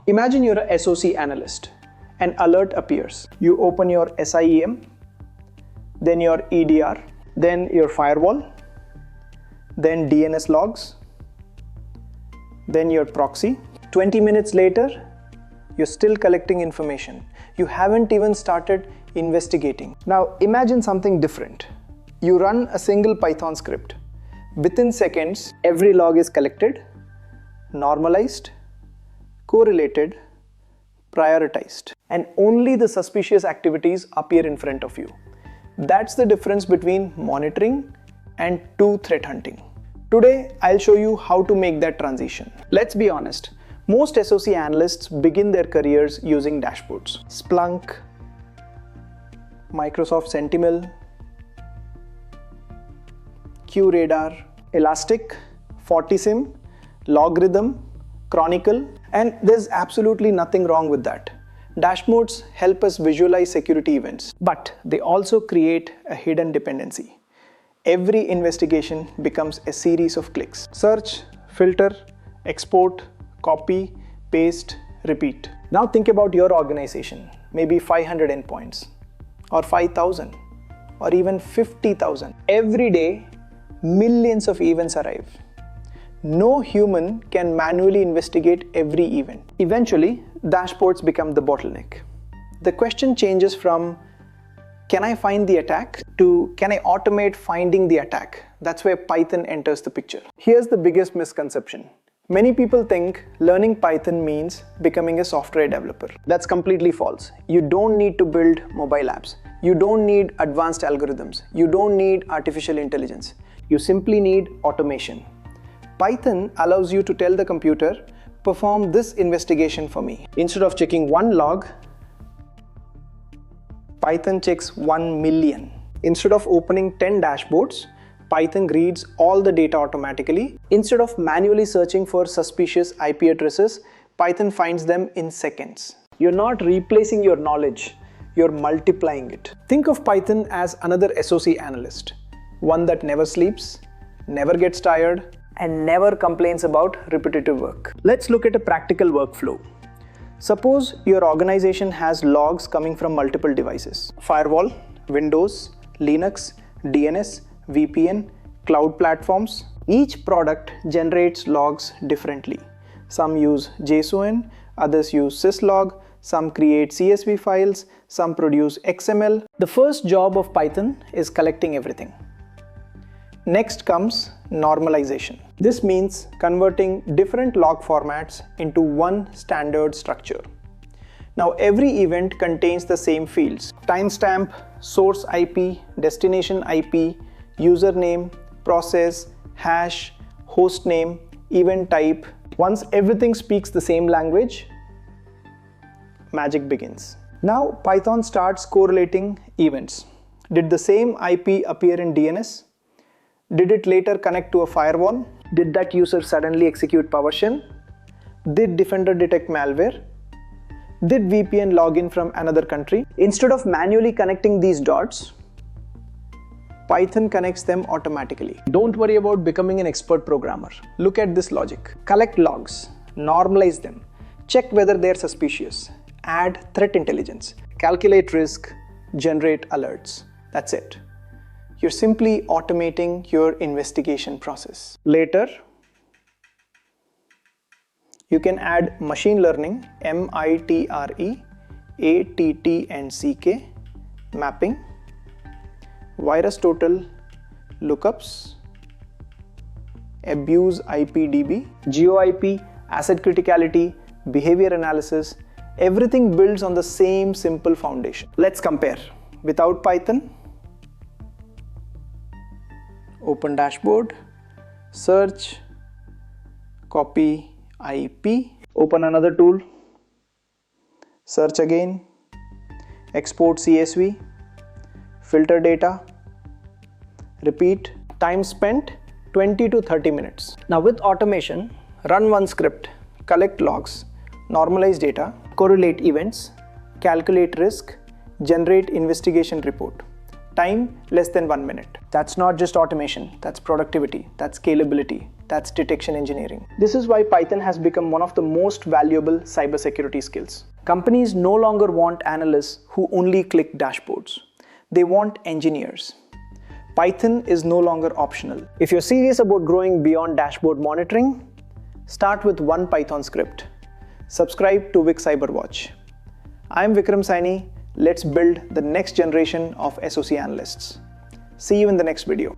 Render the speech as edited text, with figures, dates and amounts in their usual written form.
Imagine you're a SOC analyst. An alert appears. You open your SIEM, then your EDR, then your firewall, then DNS logs, then your proxy. 20 minutes later, you're still collecting information. You haven't even started investigating. Now imagine something different. You run a single Python script. Within seconds, every log is collected, normalized, correlated, prioritized, and only the suspicious activities appear in front of you. That's the difference between monitoring and threat hunting. Today, I'll show you how to make that transition. Let's be honest, most SOC analysts begin their careers using dashboards. Splunk, Microsoft Sentinel, QRadar, Elastic, FortiSIEM, Logarithm, Chronicle, and there's absolutely nothing wrong with that. Dashboards help us visualize security events, but they also create a hidden dependency. Every investigation becomes a series of clicks. Search, filter, export, copy, paste, repeat. Now think about your organization, maybe 500 endpoints, or 5,000, or even 50,000. Every day, millions of events arrive. No human can manually investigate every event. Eventually, dashboards become the bottleneck. The question changes from, can I find the attack, to can I automate finding the attack? That's where Python enters the picture. Here's the biggest misconception. Many people think learning Python means becoming a software developer. That's completely false. You don't need to build mobile apps. You don't need advanced algorithms. You don't need artificial intelligence. You simply need automation. Python allows you to tell the computer, perform this investigation for me. Instead of checking one log, Python checks 1 million. Instead of opening 10 dashboards, Python reads all the data automatically. Instead of manually searching for suspicious IP addresses, Python finds them in seconds. You're not replacing your knowledge, you're multiplying it. Think of Python as another SOC analyst, one that never sleeps, never gets tired, and never complains about repetitive work. Let's look at a practical workflow. Suppose your organization has logs coming from multiple devices: firewall, Windows, Linux, DNS, VPN, cloud platforms. Each product generates logs differently. Some use JSON, others use syslog, some create CSV files, some produce XML. The first job of Python is collecting everything. Next comes normalization. This means converting different log formats into one standard structure. Now every event contains the same fields: timestamp, source IP, destination IP, username, process, hash, host name, event type. Once everything speaks the same language, magic begins. Now Python starts correlating events. Did the same IP appear in DNS? Did it later connect to a firewall? Did that user suddenly execute PowerShell? Did Defender detect malware? Did VPN log in from another country? Instead of manually connecting these dots, Python connects them automatically. Don't worry about becoming an expert programmer. Look at this logic. Collect logs, normalize them, check whether they're suspicious, add threat intelligence, calculate risk, generate alerts. That's it. You're simply automating your investigation process. Later, you can add machine learning, MITRE ATT&CK, mapping, virus total lookups, abuse IPDB, GeoIP, asset criticality, behavior analysis. Everything builds on the same simple foundation. Let's compare. Without Python, open dashboard, search, copy IP, open another tool, search again, export CSV, filter data, repeat. Time spent 20 to 30 minutes. Now with automation, run one script, collect logs, normalize data, correlate events, calculate risk, generate investigation report. Time less than 1 minute. That's not just automation, that's productivity, that's scalability. That's detection engineering. This is why Python has become one of the most valuable cybersecurity skills. Companies no longer want analysts who only click dashboards. They want engineers. Python is no longer optional. If you're serious about growing beyond dashboard monitoring, start with one Python script. Subscribe to Vic Cyberwatch. I'm Vikram Saini. Let's build the next generation of SOC analysts. See you in the next video.